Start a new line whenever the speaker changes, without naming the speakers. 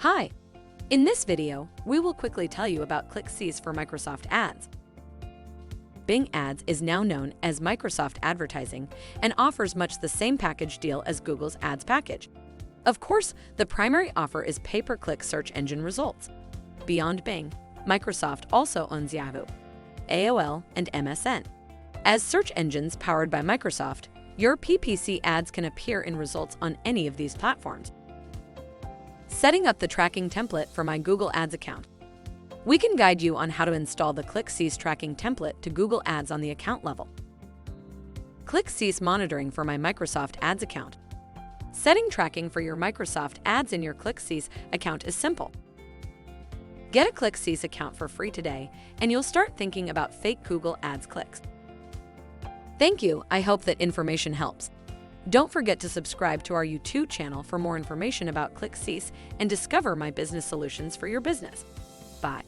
Hi! In this video, we will quickly tell you about ClickCease for Microsoft Ads. Bing Ads is now known as Microsoft Advertising and offers much the same package deal as Google's Ads package. Of course, the primary offer is pay-per-click search engine results. Beyond Bing, Microsoft also owns Yahoo, AOL, and MSN. As search engines powered by Microsoft, your PPC ads can appear in results on any of these platforms. Setting up the tracking template for my Google Ads account. We can guide you on how to install the ClickCease tracking template to Google Ads on the account level. ClickCease monitoring for my Microsoft Ads account. Setting tracking for your Microsoft Ads in your ClickCease account is simple. Get a ClickCease account for free today, and you'll start thinking about fake Google Ads clicks. Thank you. I hope that information helps. Don't forget to subscribe to our YouTube channel for more information about ClickCease and discover my business solutions for your business. Bye.